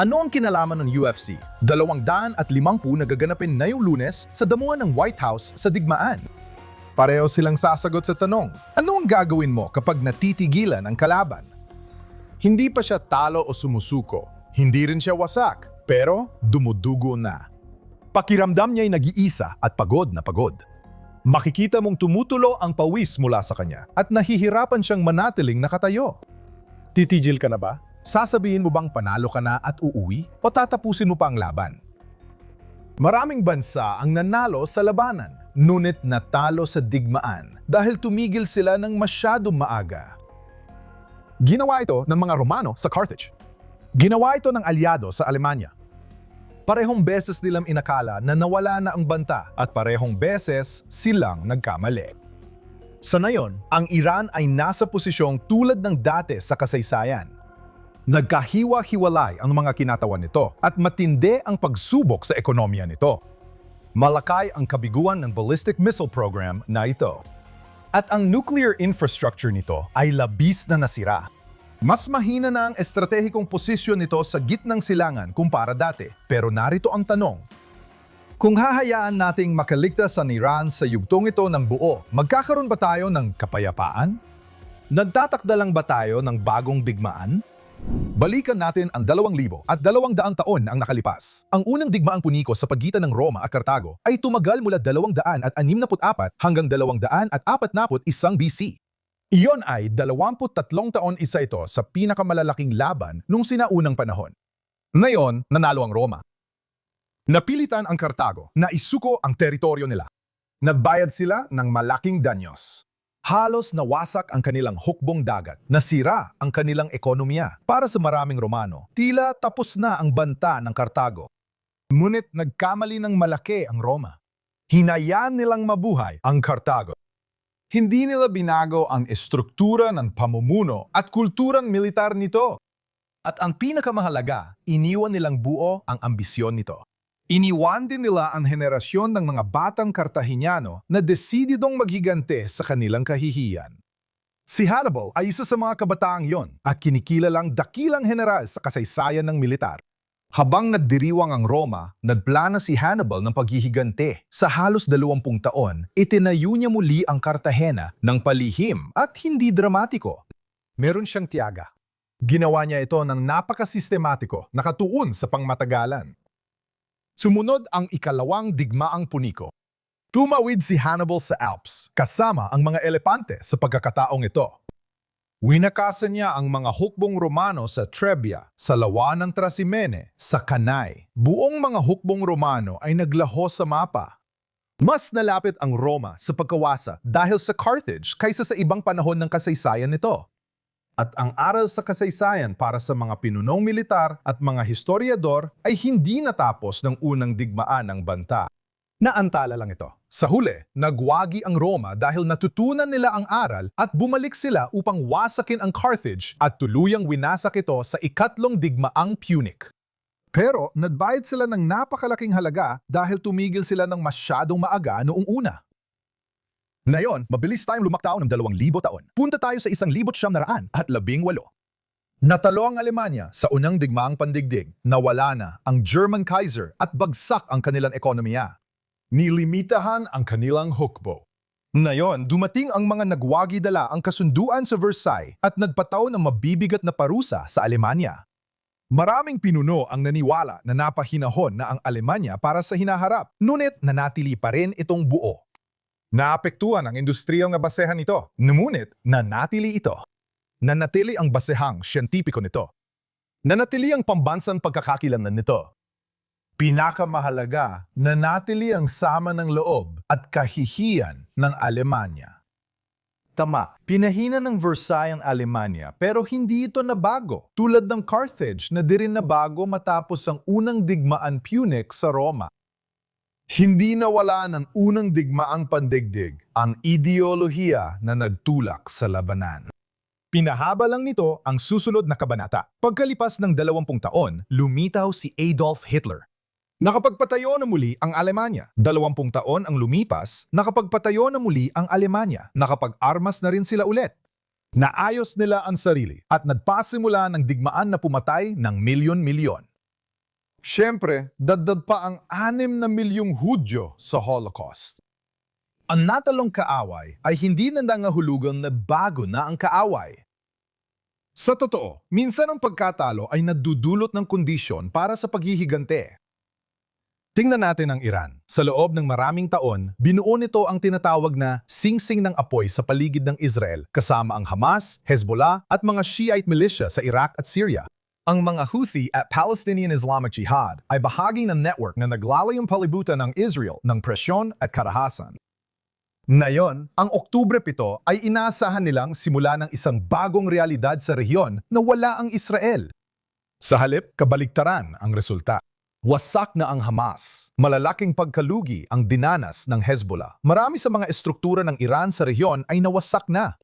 Ano ang kinalaman ng UFC? 250 na gaganapin na yung Lunes sa damuhan ng White House sa digmaan. Pareho silang sasagot sa tanong, ano ang gagawin mo kapag natitigilan ang kalaban? Hindi pa siya talo o sumusuko, hindi rin siya wasak, pero dumudugo na. Pakiramdam niya'y nag-iisa at pagod na pagod. Makikita mong tumutulo ang pawis mula sa kanya at nahihirapan siyang manatiling nakatayo. Titigil ka na ba? Sasabihin mo bang panalo ka na at uuwi o tatapusin mo pa ang laban? Maraming bansa ang nanalo sa labanan, ngunit natalo sa digmaan dahil tumigil sila ng masyadong maaga. Ginawa ito ng mga Romano sa Carthage. Ginawa ito ng alyado sa Alemanya. Parehong beses nilang inakala na nawala na ang banta at parehong beses silang nagkamali. Sa ngayon, ang Iran ay nasa posisyong tulad ng dati sa kasaysayan. Nagkahiwa-hiwalay ang mga kinatawan nito at matindi ang pagsubok sa ekonomiya nito. Malakay ang kabiguan ng ballistic missile program na ito. At ang nuclear infrastructure nito ay labis na nasira. Mas mahina na ang estratehikong posisyon nito sa gitnang silangan kumpara dati. Pero narito ang tanong. Kung hahayaan nating makaligtas ang Iran sa yugtong ito ng buo, magkakaroon ba tayo ng kapayapaan? Nagtatakda lang ba tayo ng bagong digmaan? Balikan natin ang 2,200 taon ang nakalipas. Ang unang digmaang puniko sa pagitan ng Roma at Cartago ay tumagal mula 264 hanggang 241 BC. Iyon ay 23 taon isa ito sa pinakamalalaking laban nung sinaunang panahon. Ngayon, nanalo ang Roma. Napilitan ang Cartago na isuko ang teritoryo nila. Nagbayad sila ng malaking danyos. Halos nawasak ang kanilang hukbong dagat, nasira ang kanilang ekonomiya. Para sa maraming Romano, tila tapos na ang banta ng Cartago. Ngunit nagkamali ng malaki ang Roma. Hinayaan nilang mabuhay ang Cartago. Hindi nila binago ang estruktura ng pamumuno at kulturang militar nito. At ang pinakamahalaga, iniwan nilang buo ang ambisyon nito. Iniwan din nila ang henerasyon ng mga batang Kartahinyano na desididong maghigante sa kanilang kahihiyan. Si Hannibal ay isa sa mga kabataang yon at kinikilalang dakilang general sa kasaysayan ng militar. Habang nagdiriwang ang Roma, nagplano si Hannibal ng paghihigante. Sa halos 20 taon, itinayo niya muli ang Cartagena ng palihim at hindi dramatiko. Meron siyang tiyaga. Ginawa niya ito ng napakasistematiko, nakatuon sa pangmatagalan. Sumunod ang ikalawang digmaang puniko. Tumawid si Hannibal sa Alps, kasama ang mga elepante sa pagkakataong ito. Winakasan niya ang mga hukbong Romano sa Trebia, sa lawa ng Trasimene, sa Cannae. Buong mga hukbong Romano ay naglaho sa mapa. Mas nalapit ang Roma sa pagkawasa dahil sa Carthage kaysa sa ibang panahon ng kasaysayan nito. At ang aral sa kasaysayan para sa mga pinunong militar at mga historiador ay hindi natapos ng unang digmaan ng banta. Naantala lang ito. Sa huli, nagwagi ang Roma dahil natutunan nila ang aral at bumalik sila upang wasakin ang Carthage at tuluyang winasak ito sa ikatlong digmaang Punic. Pero nagbayad sila ng napakalaking halaga dahil tumigil sila ng masyadong maaga noong una. Ngayon, mabilis tayong lumaktaw ng 2,000 taon. Punta tayo sa 1,918. Natalo ang Alemanya sa unang digmaang pandigdig, nawala na ang German Kaiser at bagsak ang kanilang ekonomiya. Nilimitahan ang kanilang hukbo. Ngayon, dumating ang mga nagwagi-dala ang kasunduan sa Versailles at nagpataw ng mabibigat na parusa sa Alemanya. Maraming pinuno ang naniwala na napahinahon na ang Alemanya para sa hinaharap, ngunit nanatili pa rin itong buo. Naapektuhan ang industriyang na basehan nito, ngunit nanatili ito. Nanatili ang basehang siyentipiko nito. Nanatili ang pambansang pagkakakilanlan nito. Pinakamahalaga, nanatili ang sama ng loob at kahihiyan ng Alemanya. Tama, pinahina ng Versailles ang Alemanya pero hindi ito nabago, tulad ng Carthage na di rin nabago matapos ang unang digmaan Punic sa Roma. Hindi nawala ng unang digmaang pandigdig ang ideolohiya na nagtulak sa labanan. Pinahaba lang nito ang susunod na kabanata. Pagkalipas ng 20 taon, lumitaw si Adolf Hitler. Nakapagpatayo na muli ang Alemanya. 20 taon ang lumipas, nakapagpatayo na muli ang Alemanya. Nakapag-armas na rin sila ulit. Naayos nila ang sarili at nagpasimula ng digmaan na pumatay ng milyon-milyon. Siyempre, dagdag pa ang 6 na milyong Hudyo sa Holocaust. Ang natalong kaaway ay hindi na nangahulugan na bago na ang kaaway. Sa totoo, minsan ang pagkatalo ay nadudulot ng kondisyon para sa paghihigante. Tingnan natin ang Iran. Sa loob ng maraming taon, binuo nito ang tinatawag na singsing ng apoy sa paligid ng Israel kasama ang Hamas, Hezbollah at mga Shiite militia sa Iraq at Syria. Ang mga Houthi at Palestinian Islamic Jihad ay bahagi ng network na naglalayong palibutan ng Israel ng presyon at karahasan. Ngayon, ang Oktubre 7 ay inaasahan nilang simula ng isang bagong realidad sa rehiyon na wala ang Israel. Sa halip, kabaligtaran ang resulta. Wasak na ang Hamas. Malalaking pagkalugi ang dinanas ng Hezbollah. Marami sa mga estruktura ng Iran sa rehiyon ay nawasak na.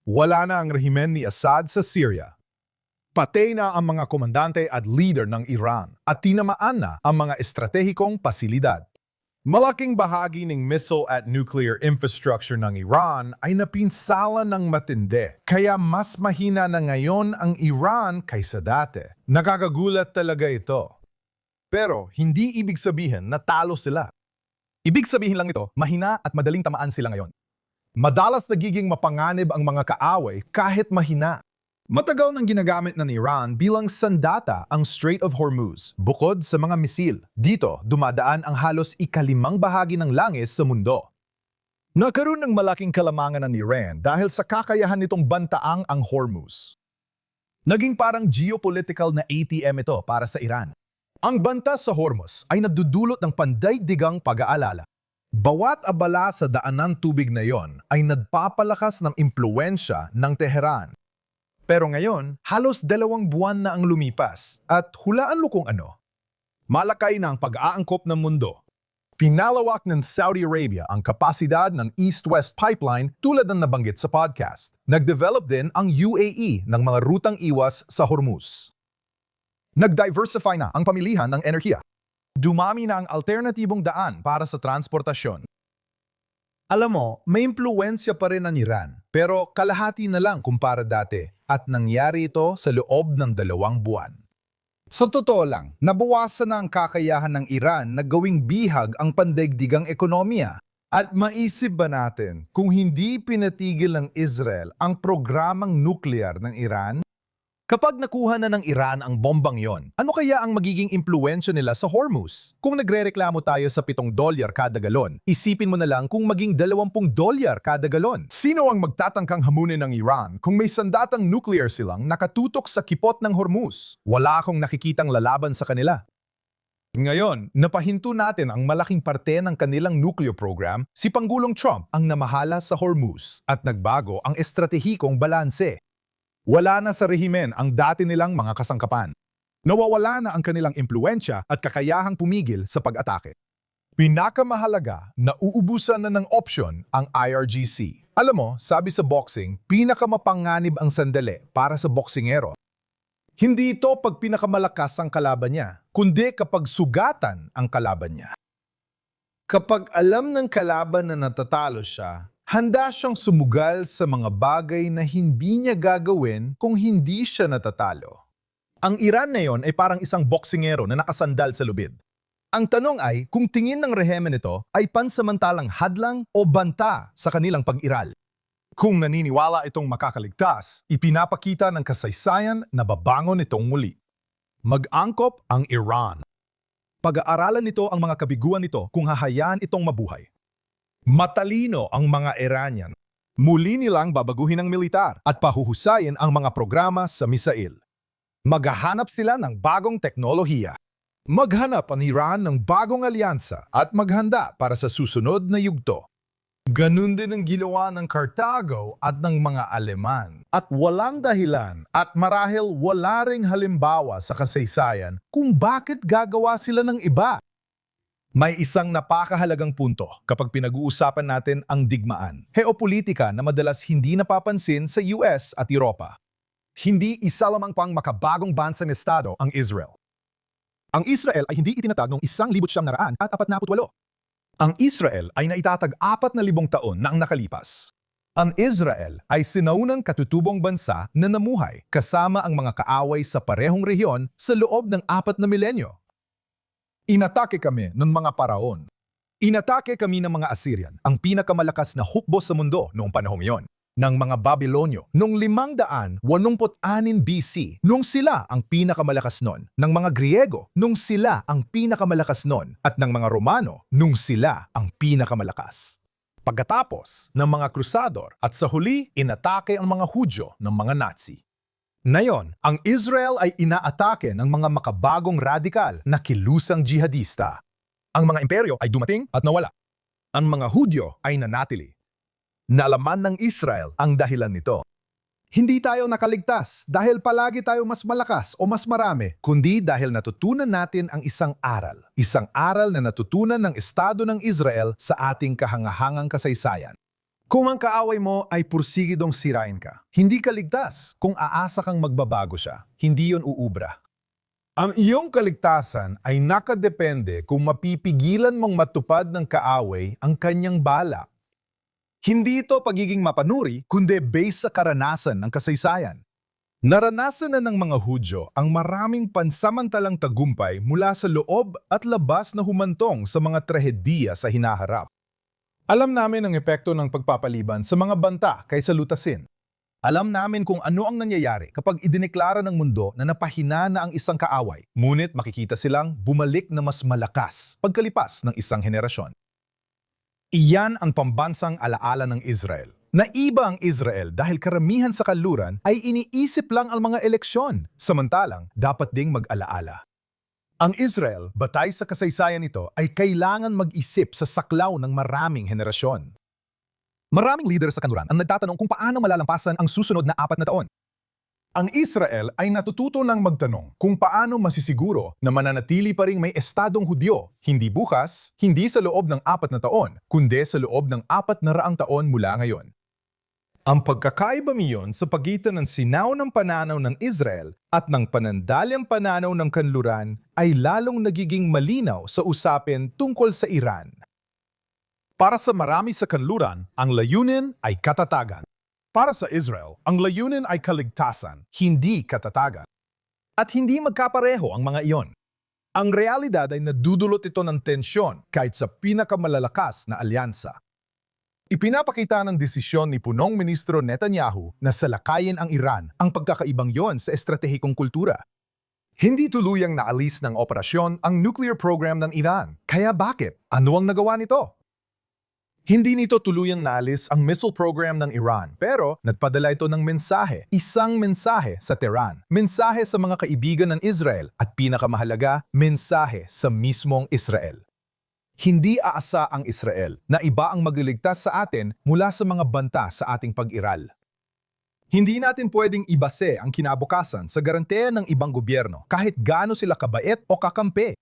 Wala na ang rehimen ni Assad sa Syria. Patay na ang mga komandante at leader ng Iran at tinamaan na ang mga estratehikong pasilidad. Malaking bahagi ng missile at nuclear infrastructure ng Iran ay napinsala ng matindi, kaya mas mahina na ngayon ang Iran kaysa dati. Nakakagulat talaga ito. Pero hindi ibig sabihin na talo sila. Ibig sabihin lang ito, mahina at madaling tamaan sila ngayon. Madalas nagiging mapanganib ang mga kaaway kahit mahina. Matagal nang ginagamit ng Iran bilang sandata ang Strait of Hormuz, bukod sa mga misil. Dito, dumadaan ang halos ika-5 bahagi ng langis sa mundo. Nagkaroon ng malaking kalamangan ng Iran dahil sa kakayahan nitong bantaang ang Hormuz. Naging parang geopolitical na ATM ito para sa Iran. Ang banta sa Hormuz ay nagdudulot ng pandaigdigang pag-aalala. Bawat abala sa daanan tubig na yon ay nagpapalakas ng impluwensya ng Tehran. Pero ngayon, halos 2 buwan na ang lumipas at hulaan mo kung ano. Malakay na ang pag-aangkop ng mundo. Pinalawak ng Saudi Arabia ang kapasidad ng East-West Pipeline tulad ng nabanggit sa podcast. Nag-develop din ang UAE ng mga rutang iwas sa Hormuz. Nag-diversify na ang pamilihan ng enerhiya. Dumami na ang alternatibong daan para sa transportasyon. Alam mo, may impluwensya pa rin ang Iran, pero kalahati na lang kumpara dati at nangyari ito sa loob ng 2 buwan. Sa totoo lang, nabawasan na ang kakayahan ng Iran na gawing bihag ang pandaigdigang ekonomiya. At maisip ba natin kung hindi pinatigil ng Israel ang programang nuklear ng Iran? Kapag nakuha na ng Iran ang bombang yon, ano kaya ang magiging impluwensya nila sa Hormuz? Kung nagrereklamo tayo sa $7 kada galon, isipin mo na lang kung maging $20 kada galon. Sino ang magtatangkang hamunin ng Iran kung may sandatang nuclear silang nakatutok sa kipot ng Hormuz? Wala akong nakikitang lalaban sa kanila. Ngayon, napahinto natin ang malaking parte ng kanilang nuclear program, si Pangulong Trump ang namahala sa Hormuz at nagbago ang estratehikong balanse. Wala na sa rehimen ang dati nilang mga kasangkapan. Nawawala na ang kanilang impluwensya at kakayahang pumigil sa pag-atake. Pinakamahalaga na uubusan na ng opsyon ang IRGC. Alam mo, sabi sa boxing, pinakamapanganib ang sandali para sa boksingero. Hindi ito pag pinakamalakas ang kalaban niya, kundi kapag sugatan ang kalaban niya. Kapag alam ng kalaban na natatalo siya, handa siyang sumugal sa mga bagay na hindi niya gagawin kung hindi siya natatalo. Ang Iran na yon ay parang isang boksingero na nakasandal sa lubid. Ang tanong ay kung tingin ng rehimen nito ay pansamantalang hadlang o banta sa kanilang pag-iral. Kung naniniwala itong makakaligtas, ipinapakita ng kasaysayan na babangon itong muli. Mag-angkop ang Iran. Pag-aaralan nito ang mga kabiguan nito kung hahayaan itong mabuhay. Matalino ang mga Iranian. Muli nilang babaguhin ang militar at pahuhusayin ang mga programa sa misail. Maghahanap sila ng bagong teknolohiya. Maghanap ang Iran ng bagong alyansa at maghanda para sa susunod na yugto. Ganun din ang ginawa ng Cartago at ng mga Aleman. At walang dahilan at marahil wala ring halimbawa sa kasaysayan kung bakit gagawa sila ng iba. May isang napakahalagang punto kapag pinag-uusapan natin ang digmaan. Geopolitika na madalas hindi napapansin sa US at Europa. Hindi isa lamang pang makabagong bansang estado ang Israel. Ang Israel ay hindi itinatag noong 1948. Ang Israel ay naitatag 4,000 taon na ang nakalipas. Ang Israel ay sinaunang katutubong bansa na namuhay kasama ang mga kaaway sa parehong rehiyon sa loob ng 4 na milenyo. Inatake kami ng mga paraon. Inatake kami ng mga Assyrian, ang pinakamalakas na hukbo sa mundo noong panahong iyon. Ng mga Babilonyo noong 586 BC nung sila ang pinakamalakas nun, ng mga Griego nung sila ang pinakamalakas nun, at ng mga Romano nung sila ang pinakamalakas. Pagkatapos ng mga Crusador at sa huli, inatake ang mga Hudyo ng mga Nazi. Ngayon, ang Israel ay inaatake ng mga makabagong radikal na kilusang jihadista. Ang mga imperyo ay dumating at nawala. Ang mga Hudyo ay nanatili. Nalaman ng Israel ang dahilan nito. Hindi tayo nakaligtas dahil palagi tayo mas malakas o mas marami, kundi dahil natutunan natin ang isang aral. Isang aral na natutunan ng Estado ng Israel sa ating kahangahangang kasaysayan. Kung ang kaaway mo ay pursigidong sirain ka, hindi ka ligtas kung aasa kang magbabago siya. Hindi yon uubra. Ang iyong kaligtasan ay nakadepende kung mapipigilan mong matupad ng kaaway ang kanyang balak. Hindi ito pagiging mapanuri, kundi based sa karanasan ng kasaysayan. Naranasan na ng mga Hudyo ang maraming pansamantalang tagumpay mula sa loob at labas na humantong sa mga trahediya sa hinaharap. Alam namin ang epekto ng pagpapaliban sa mga banta kaysa lutasin. Alam namin kung ano ang nangyayari kapag idineklara ng mundo na napahina na ang isang kaaway, ngunit makikita silang bumalik na mas malakas pagkalipas ng isang henerasyon. Iyan ang pambansang alaala ng Israel. Naiba ang Israel dahil karamihan sa kanluran ay iniisip lang ang mga eleksyon, samantalang dapat ding mag-alaala. Ang Israel, batay sa kasaysayan nito, ay kailangan mag-isip sa saklaw ng maraming henerasyon. Maraming leader sa kanluran ang nagtatanong kung paano malalampasan ang susunod na 4 na taon. Ang Israel ay natututo ng magtanong kung paano masisiguro na mananatili pa ring may estadong Hudyo, hindi bukas, hindi sa loob ng 4 na taon, kundi sa loob ng 400 taon mula ngayon. Ang pagkakaiba miyon sa pagitan ng sinaw ng pananaw ng Israel at ng panandalyang pananaw ng kanluran ay lalong nagiging malinaw sa usapin tungkol sa Iran. Para sa marami sa kanluran, ang layunin ay katatagan. Para sa Israel, ang layunin ay kaligtasan, hindi katatagan. At hindi magkapareho ang mga iyon. Ang realidad ay nadudulot ito ng tensyon kahit sa pinakamalalakas na alyansa. Ipinapakita ng desisyon ni Punong Ministro Netanyahu na salakayin ang Iran ang pagkakaibang yon sa estratehikong kultura. Hindi tuluyang naalis ng operasyon ang nuclear program ng Iran. Kaya bakit? Ano ang nagawa nito? Hindi nito tuluyang naalis ang missile program ng Iran, pero nagpadala ito ng mensahe, isang mensahe sa Tehran, mensahe sa mga kaibigan ng Israel at pinakamahalaga, mensahe sa mismong Israel. Hindi aasa ang Israel na iba ang magliligtas sa atin mula sa mga banta sa ating pag-iral. Hindi natin pwedeng ibase ang kinabukasan sa garanteya ng ibang gobyerno kahit gaano sila kabait o kakampi.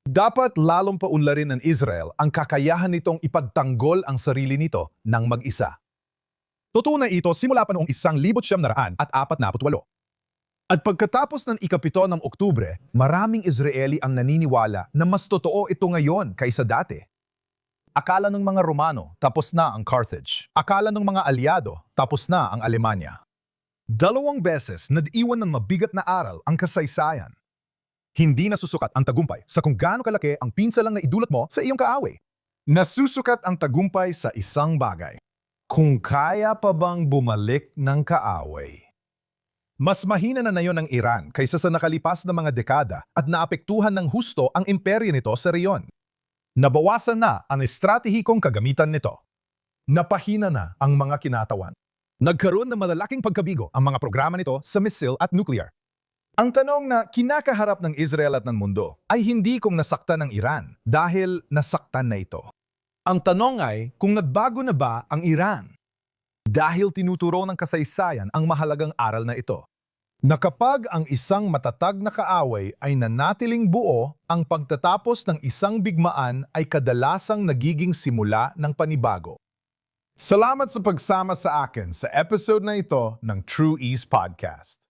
Dapat lalong paunlarin ng Israel ang kakayahan nitong ipagtanggol ang sarili nito ng mag-isa. Totoo na ito simula pa noong 1948. At pagkatapos ng ika-7 ng Oktubre, maraming Israeli ang naniniwala na mas totoo ito ngayon kaysa dati. Akala ng mga Romano, tapos na ang Carthage. Akala ng mga alyado, tapos na ang Alemanya. 2 beses nadiwan ng mabigat na aral ang kasaysayan. Hindi nasusukat ang tagumpay sa kung gaano kalaki ang pinsalang na idulot mo sa iyong kaaway. Nasusukat ang tagumpay sa isang bagay. Kung kaya pa bang bumalik ng kaaway. Mas mahina na ngayon ang Iran kaysa sa nakalipas na mga dekada at naapektuhan ng husto ang imperyo nito sa reyon. Nabawasan na ang estratehikong kagamitan nito. Napahina na ang mga kinatawan. Nagkaroon ng malalaking pagkabigo ang mga programa nito sa missile at nuclear. Ang tanong na kinakaharap ng Israel at ng mundo ay hindi kung nasaktan ng Iran dahil nasaktan na ito. Ang tanong ay kung nagbago na ba ang Iran dahil tinuturo ng kasaysayan ang mahalagang aral na ito. Na kapag ang isang matatag na kaaway ay nanatiling buo, ang pagtatapos ng isang bigmaan ay kadalasang nagiging simula ng panibago. Salamat sa pagsama sa akin sa episode na ito ng True East Podcast.